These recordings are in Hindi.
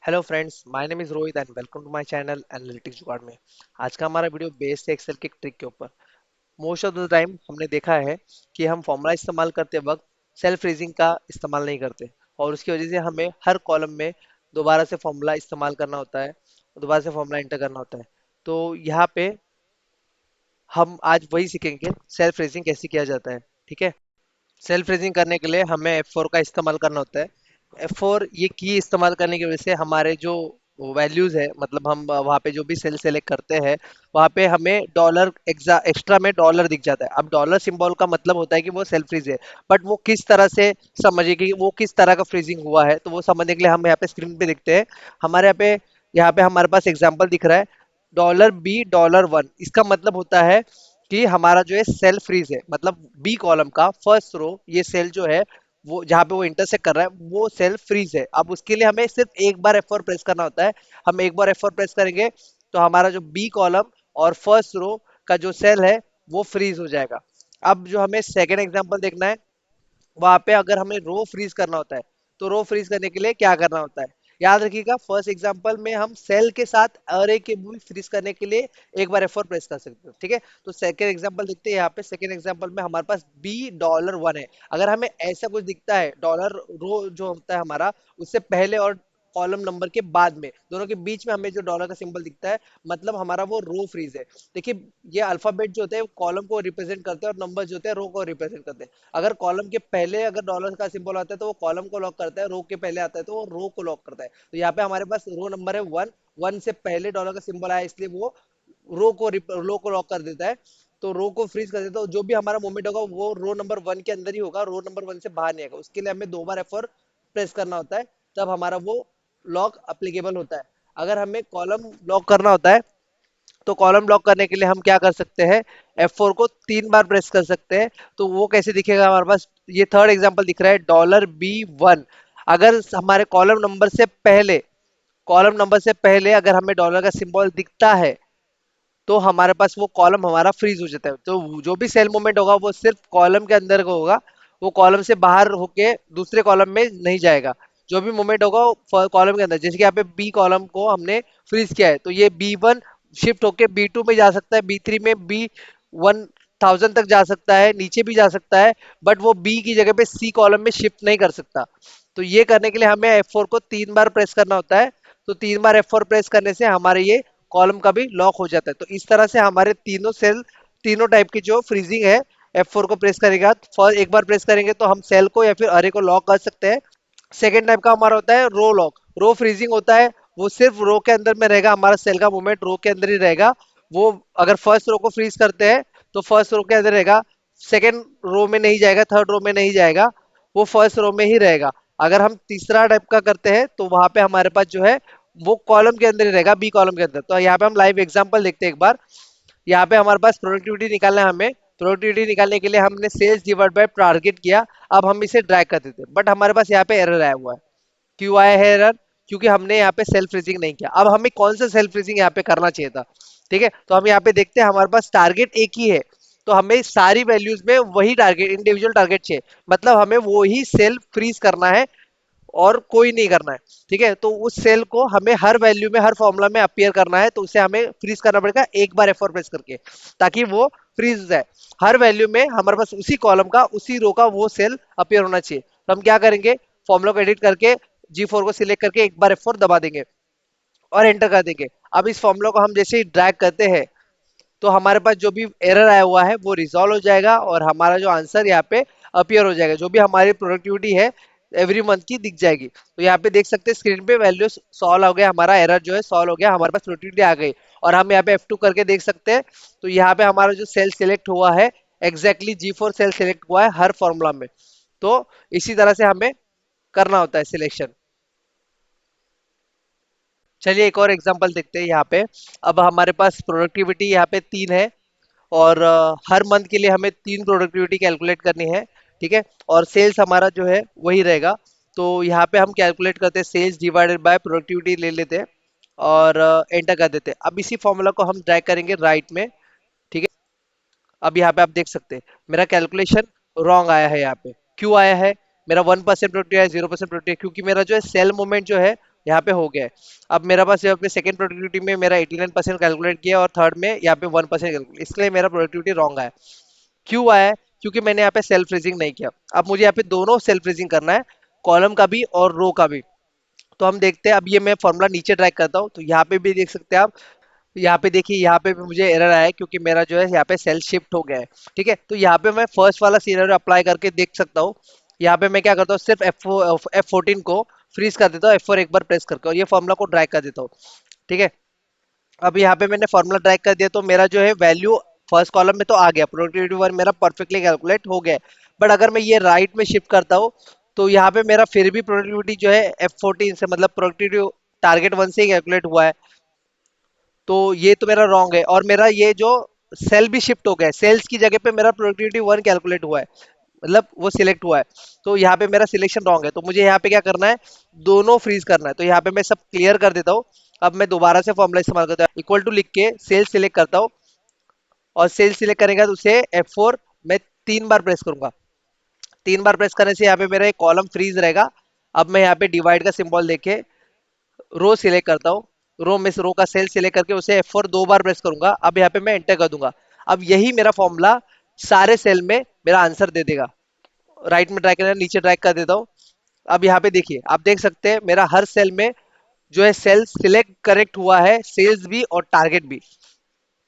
Hello friends, my name is Rohit and welcome to my channel analytics Jugaad में। आज का हमारा वीडियो बेस्ड है एक्सेल की ट्रिक के ऊपर। मोस्ट ऑफ द टाइम हमने देखा है कि हम फॉर्मूला इस्तेमाल करते वक्त सेल्फ रेजिंग का इस्तेमाल नहीं करते और उसकी वजह से हमें हर कॉलम में दोबारा से फॉर्मूला इस्तेमाल करना होता है, दोबारा से फॉर्मूला एंटर करना होता है। तो यहाँ पे हम आज वही सीखेंगे सेल्फ रेजिंग कैसे किया जाता है। ठीक है। सेल्फ रेजिंग करने के लिए हमें F4 का इस्तेमाल करना होता है। F4 ये की इस्तेमाल करने की वजह से हमारे जो वैल्यूज है, मतलब हम वहाँ पे जो भी सेल सेलेक्ट करते हैं वहाँ पे हमें डॉलर एक्स्ट्रा में डॉलर दिख जाता है। अब डॉलर सिंबल का मतलब होता है कि वो सेल्फ फ्रीज है, बट वो किस तरह से समझिए कि वो किस तरह का फ्रीजिंग हुआ है, तो वो समझने के लिए हम यहाँ पे स्क्रीन पे देखते हैं। हमारे यहाँ पे हमारे पास एग्जाम्पल दिख रहा है $B$1। इसका मतलब होता है कि हमारा जो है सेल फ्रीज है, मतलब बी कॉलम का फर्स्ट रो, ये सेल जो है वो जहाँ पे वो इंटरसेक्ट कर रहा है वो सेल फ्रीज है। अब उसके लिए हमें सिर्फ एक बार F4 प्रेस करना होता है। हम एक बार F4 प्रेस करेंगे तो हमारा जो बी कॉलम और फर्स्ट रो का जो सेल है वो फ्रीज हो जाएगा। अब जो हमें सेकेंड एग्जांपल देखना है, वहां पे अगर हमें रो फ्रीज करना होता है तो रो फ्रीज करने के लिए क्या करना होता है, याद रखिएगा। फर्स्ट एग्जांपल में हम सेल के साथ अरे के भी फ्रीज करने के लिए एक बार F4 प्रेस कर सकते हो। ठीक है। तो सेकंड एग्जांपल देखते हैं। यहाँ पे सेकंड एग्जांपल में हमारे पास $B1 है। अगर हमें ऐसा कुछ दिखता है, डॉलर रो जो होता है हमारा उससे पहले और कॉलम नंबर के बाद में दोनों के बीच में हमें जो डॉलर का सिंबल दिखता है, मतलब हमारा वो रो फ्रीज है। देखिए, ये अल्फाबेट जो होते हैं कॉलम को रिप्रेजेंट करते हैं और नंबर जो होते हैं रो को रिप्रेजेंट करते हैं। अगर कॉलम के पहले अगर डॉलर का सिंबल आता है तो वो कॉलम को लॉक करता है, रो के पहले आता है तो वो रो को लॉक करता है। तो यहाँ पे हमारे पास रो नंबर है 1, 1 से पहले डॉलर का सिंबल आया इसलिए वो रो को लॉक कर देता है। तो रो को फ्रीज कर देता है। जो भी हमारा मूवमेंट होगा वो रो नंबर 1 के अंदर ही होगा, रो नंबर 1 से बाहर नहीं आएगा। उसके लिए हमें दो बार F4 प्रेस करना होता है, तब हमारा वो लॉक अप्लीकेबल होता है। अगर हमें कॉलम लॉक करना होता है तो कॉलम लॉक करने के लिए हम क्या कर सकते हैं, F4 को 3 बार प्रेस कर सकते हैं। तो वो कैसे दिखेगा, हमारे पास ये थर्ड एग्जांपल दिख रहा है $B1। अगर हमारे कॉलम नंबर से पहले अगर हमें डॉलर का सिंबल दिखता है तो हमारे पास वो कॉलम हमारा फ्रीज हो जाता है। तो जो भी सेल मूवमेंट होगा वो सिर्फ कॉलम के अंदर का होगा, वो कॉलम से बाहर होके दूसरे कॉलम में नहीं जाएगा। जो भी मूवमेंट होगा वो कॉलम के अंदर, जैसे कि यहाँ पे बी कॉलम को हमने फ्रीज किया है तो ये B1 शिफ्ट होके B2 में जा सकता है, B3 में B1000 तक जा सकता है, नीचे भी जा सकता है, बट वो बी की जगह पे सी कॉलम में शिफ्ट नहीं कर सकता। तो ये करने के लिए हमें F4 को 3 बार प्रेस करना होता है। तो 3 बार F4 प्रेस करने से हमारे ये कॉलम का भी लॉक हो जाता है। तो इस तरह से हमारे तीनों सेल, तीनों टाइप की जो फ्रीजिंग है, F4 को प्रेस करेगा फर्स्ट एक बार प्रेस करेंगे तो हम सेल को या फिर अरे को लॉक कर सकते हैं। सेकेंड टाइप का हमारा होता है रो लॉक। रो फ्रीजिंग होता है, वो सिर्फ रो के अंदर में रहेगा, हमारा सेल का मूवमेंट रो के अंदर ही रहेगा। वो अगर फर्स्ट रो को फ्रीज करते हैं तो फर्स्ट रो के अंदर रहेगा, सेकेंड रो में नहीं जाएगा, थर्ड रो में नहीं जाएगा, वो फर्स्ट रो में ही रहेगा। अगर हम तीसरा टाइप का करते हैं तो वहां पे हमारे पास जो है वो कॉलम के अंदर ही रहेगा, बी कॉलम के अंदर। तो यहाँ पे हम लाइव एग्जांपल देखते हैं एक बार। यहाँ पे हमारे पास प्रोडक्टिविटी निकालना है हमें। प्रोडक्टिविटी निकालने के लिए हमने सेल्स डिवाइड बाय टारगेट किया। अब हम इसे ड्रैग कर देते हैं, बट हमारे पास यहाँ पे एरर आया हुआ है। क्यों आया है एरर? क्योंकि हमने यहाँ पे सेल्फ फ्रीजिंग नहीं किया। अब हमें कौन सा सेल्फ फ्रीजिंग यहाँ पे करना चाहिए था? ठीक है, तो हम यहाँ पे देखते हैं हमारे पास टारगेट एक ही है, तो हमें सारी वैल्यूज में वही टारगेट, इंडिविजुअल टारगेट चाहिए, मतलब हमें वो ही सेल फ्रीज करना है और कोई नहीं करना है। ठीक है, तो उस सेल को हमें हर वैल्यू में, हर फॉर्मूला में अपीयर करना है, तो उसे हमें फ्रीज करना पड़ेगा एक बार F4 प्रेस करके, ताकि वो फ्रीज हो जाए। हर वैल्यू में हमारे पास उसी कॉलम का, उसी रो का वो सेल अपीयर होना चाहिए। तो हम क्या करेंगे, फॉर्मूला को एडिट करके G4 को सिलेक्ट करके एक बार F4 दबा देंगे और एंटर कर देंगे। अब इस फॉर्मूला को हम जैसे ही ड्रैग करते हैं तो हमारे पास जो भी एरर आया हुआ है वो रिजॉल्व हो जाएगा और हमारा जो आंसर यहाँ पे अपीयर हो जाएगा, जो भी हमारी प्रोडक्टिविटी है एवरी मंथ की दिख जाएगी। तो यहाँ पे देख सकते हैं स्क्रीन पे वैल्यू सॉल्व हो गया, हमारा एरर जो है सॉल्व हो गया, हमारे पास प्रोडक्टिविटी आ गई। और हम यहाँ पे F2 करके देख सकते हैं तो यहाँ पे हमारा जो सेल सिलेक्ट हुआ है एग्जैक्टली G4 सेल सिलेक्ट हुआ है हर फॉर्मूला में। तो इसी तरह से हमें करना होता है सिलेक्शन। चलिए एक और एग्जांपल देखते हैं यहाँ पे। अब हमारे पास प्रोडक्टिविटी यहाँ पे 3 है और हर मंथ के लिए हमें 3 प्रोडक्टिविटी कैलकुलेट करनी है। ठीक है, और सेल्स हमारा जो है वही रहेगा। तो यहाँ पे हम कैलकुलेट करते हैं सेल्स डिवाइडेड बाय प्रोडक्टिविटी ले लेते हैं और एंटर कर देते हैं। अब इसी फॉर्मूला को हम ड्रैग करेंगे राइट में। ठीक है, अब यहाँ पे आप देख सकते हैं मेरा कैलकुलेशन रॉन्ग आया है। यहाँ पे क्यों आया है? मेरा 1% प्रोडक्टिव है, 0% प्रोडक्टिव है, क्योंकि मेरा जो है सेल मूवमेंट जो है यहाँ पे हो गया है। अब मेरा पास यहाँ पे सेकंड प्रोडक्टिविटी में मेरा 89% कैलकुलेट किया और थर्ड में यहाँ पे 1% कैलकुलेट, इसलिए मेरा प्रोडक्टिविटी रॉन्ग आया। क्यों आया है? क्योंकि मैंने यहाँ पे सेल्फ रेजिंग नहीं किया। अब मुझे यहाँ पे दोनों सेल्फ रेजिंग करना है, कॉलम का भी और रो का भी। तो हम देखते हैं, अब ये मैं फॉर्मूला नीचे ड्रैग करता हूँ तो यहाँ पे भी देख सकते हैं आप। यहाँ पे देखिए, यहाँ पे भी मुझे एरर आया है क्योंकि मेरा जो है यहाँ पे सेल शिफ्ट हो गया है। ठीक है, तो यहाँ पे मैं फर्स्ट वाला सीनरियो अप्लाई करके देख सकता हूँ। यहाँ पे मैं क्या करता हूँ, सिर्फ F14 को फ्रीज कर देता हूँ, F4 एक बार प्रेस करके, और ये फॉर्मूला को ड्रैग कर देता हूँ। ठीक है, अब यहाँ पे मैंने फॉर्मूला ड्रैग कर दिया तो मेरा जो है वैल्यू फर्स्ट कॉलम में तो आ गया, प्रोडक्टिविटी वन मेरा परफेक्टली कैलकुलेट हो गया। बट अगर मैं ये राइट में शिफ्ट करता हूँ तो यहाँ पे मेरा फिर भी प्रोडक्टिविटी जो है F14 से, मतलब प्रोडक्टिविटी टारगेट वन से ही कैलकुलेट हुआ है। तो ये तो मेरा रॉन्ग है, और मेरा ये जो सेल भी शिफ्ट हो गया है, सेल्स की जगह पे मेरा प्रोडक्टिविटी वन कैलकुलेट हुआ है, मतलब वो सिलेक्ट हुआ है। तो यहाँ पे मेरा सिलेक्शन रॉन्ग है, तो मुझे यहाँ पे क्या करना है, दोनों फ्रीज करना है। तो यहाँ पे मैं सब क्लियर कर देता हूँ। अब मैं दोबारा से फॉर्मूला इस्तेमाल करता हूँ, इक्वल टू लिख के सेल सिलेक्ट करता हूँ, और सेल सिलेक्ट करेगा तो उसे F4 मैं 3 बार प्रेस करूंगा। 3 बार प्रेस करने से यहाँ पे मेरा एक कॉलम फ्रीज रहेगा। अब मैं यहाँ पे डिवाइड का सिंबल देके रो सिलेक्ट करता हूँ, रो में से रो का सेल सिलेक्ट करके उसे F4 2 बार प्रेस करूंगा। अब यहाँ पे मैं एंटर कर दूंगा। अब यही मेरा फॉर्मूला सारे सेल में मेरा आंसर दे देगा। राइट में ड्रैग करना, नीचे ड्रैग कर देता हूँ। अब यहाँ पे देखिए, आप देख सकते हैं मेरा हर सेल में जो है सेल सिलेक्ट करेक्ट हुआ है, सेल्स भी और टारगेट भी।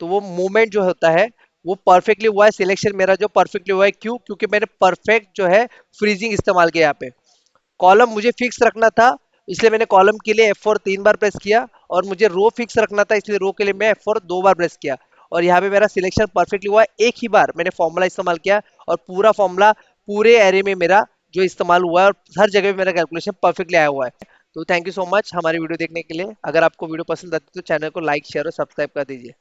तो वो मूवमेंट जो होता है वो परफेक्टली हुआ है, सिलेक्शन मेरा जो परफेक्टली हुआ है। क्यों? क्योंकि मैंने परफेक्ट जो है फ्रीजिंग इस्तेमाल किया यहाँ पे। कॉलम मुझे फिक्स रखना था, इसलिए मैंने कॉलम के लिए F4 3 बार प्रेस किया, और मुझे रो फिक्स रखना था, इसलिए रो के लिए मैं F4 2 बार प्रेस किया। और यहाँ पे मेरा सिलेक्शन परफेक्टली हुआ है, एक ही बार मैंने फॉर्मूला इस्तेमाल किया, और पूरा फॉर्मूला पूरे एरे में मेरा जो इस्तेमाल हुआ है, और हर जगह पे मेरा कैलकुलेशन परफेक्टली आया हुआ है। तो थैंक यू सो मच हमारी वीडियो देखने के लिए। अगर आपको वीडियो पसंद आती है तो चैनल को लाइक शेयर और सब्सक्राइब कर दीजिए।